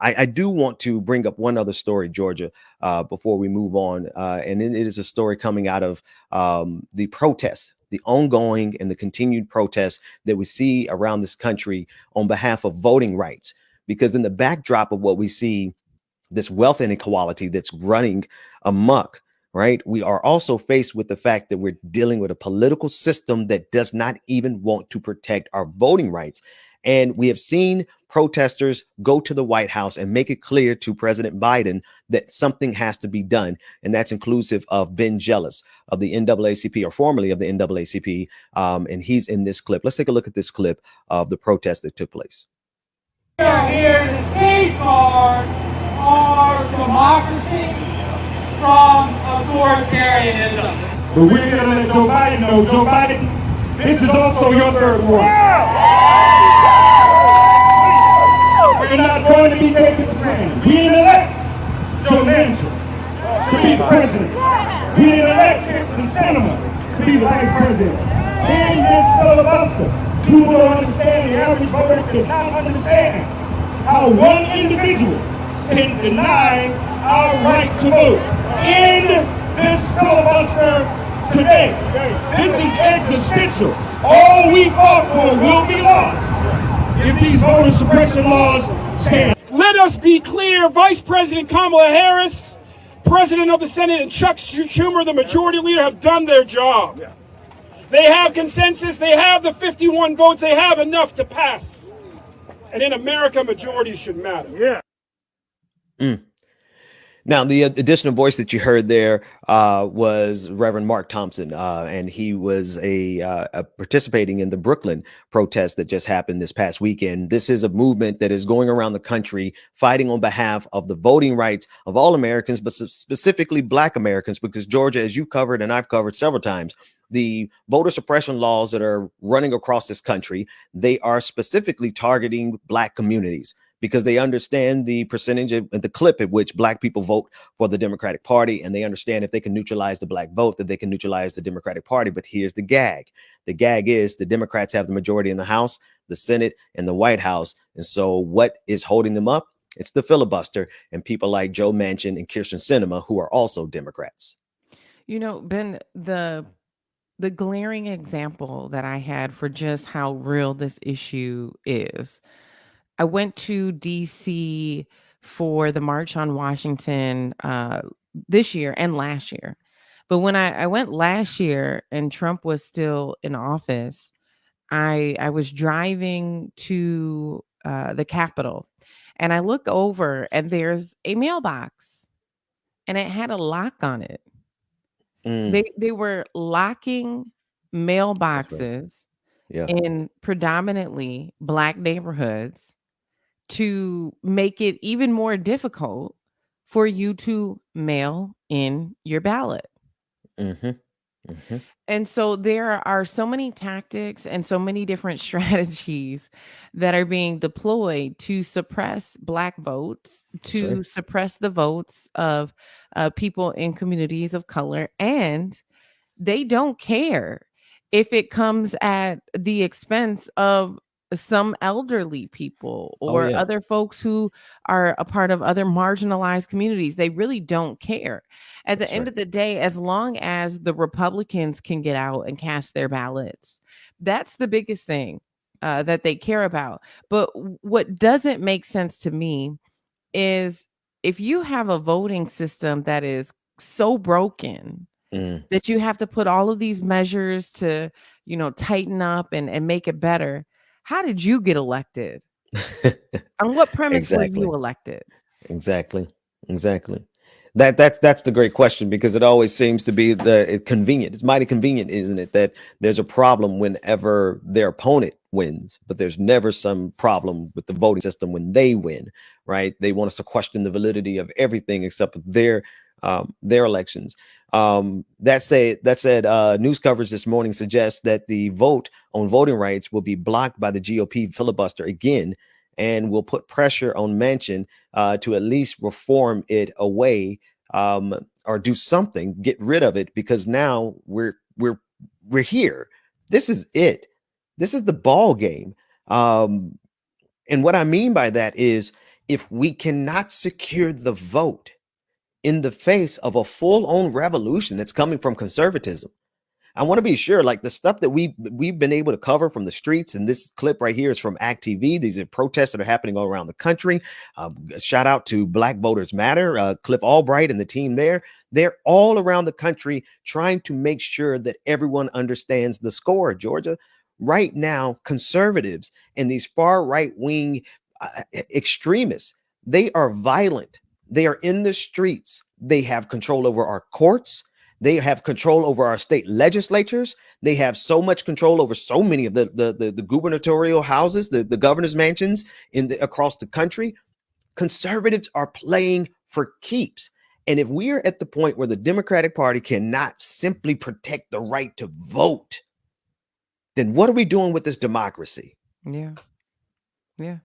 I do want to bring up one other story, Georgia, before we move on. And it is a story coming out of the protests, the ongoing and the continued protests that we see around this country on behalf of voting rights. Because in the backdrop of what we see, this wealth inequality that's running amok, right? We are also faced with the fact that we're dealing with a political system that does not even want to protect our voting rights. And we have seen protesters go to the White House and make it clear to President Biden that something has to be done. And that's inclusive of Ben Jealous of the NAACP, or formerly of the NAACP. And he's in this clip. Let's take a look at this clip of the protest that took place. We are here to safeguard our democracy from authoritarianism. But we're going to let Joe Biden know, Joe Biden, this is also your third war. We're not going to be taken for granted. We didn't elect Joe Manchin to be the president. We didn't elect the Sinema to be the vice president. And this filibuster. People don't understand, the average voter does not understand how one individual can deny our right to vote. End this filibuster today. This is existential. All we fought for will be lost if these voter suppression laws stand. Let us be clear, Vice President Kamala Harris, President of the Senate, and Chuck Schumer, the majority leader, have done their job. They have consensus, they have the 51 votes, they have enough to pass. And in America, majorities should matter. Yeah. Now, the additional voice that you heard there was Reverend Mark Thompson, and he was participating in the Brooklyn protest that just happened this past weekend. This is a movement that is going around the country fighting on behalf of the voting rights of all Americans, but specifically Black Americans, because Georgia, as you covered and I've covered several times, the voter suppression laws that are running across this country, they are specifically targeting Black communities, because they understand the percentage of the clip at which Black people vote for the Democratic Party. And they understand if they can neutralize the Black vote, that they can neutralize the Democratic Party. But here's the gag. The gag is the Democrats have the majority in the House, the Senate, and the White House. And so what is holding them up? It's the filibuster and people like Joe Manchin and Kyrsten Sinema, who are also Democrats. You know, Ben, the glaring example that I had for just how real this issue is, I went to DC for the March on Washington this year and last year. But when I went last year and Trump was still in office, I was driving to the Capitol, and I look over and there's a mailbox and it had a lock on it. They were locking mailboxes in predominantly Black neighborhoods to make it even more difficult for you to mail in your ballot. And so there are so many tactics and so many different strategies that are being deployed to suppress Black votes, to suppress the votes of people in communities of color. And they don't care if it comes at the expense of some elderly people or other folks who are a part of other marginalized communities. They really don't care. At the end of the day, as long as the Republicans can get out and cast their ballots, that's the biggest thing that they care about. But what doesn't make sense to me is if you have a voting system that is so broken that you have to put all of these measures to, tighten up and make it better. How did you get elected? On what premise were you elected? Exactly. That's the great question, because it always seems to be convenient. It's mighty convenient, isn't it, that there's a problem whenever their opponent wins, but there's never some problem with the voting system when they win, right? They want us to question the validity of everything except their elections. That said, news coverage this morning suggests that the vote on voting rights will be blocked by the GOP filibuster again, and will put pressure on Manchin to at least reform it away, or do something, get rid of it, because now we're here. This is it. This is the ball game. And what I mean by that is, if we cannot secure the vote in the face of a full-on revolution that's coming from conservatism. I want to be sure, like the stuff that we've been able to cover from the streets, and this clip right here is from act.tv. These are protests that are happening all around the country. Shout out to Black Voters Matter, Cliff Albright and the team there. They're all around the country trying to make sure that everyone understands the score, Georgia. Right now, conservatives and these far right-wing extremists, they are violent. They are in the streets. They have control over our courts. They have control over our state legislatures. They have so much control over so many of the gubernatorial houses, the governor's mansions across the country. Conservatives are playing for keeps. And if we are at the point where the Democratic Party cannot simply protect the right to vote, then what are we doing with this democracy? Yeah. Yeah.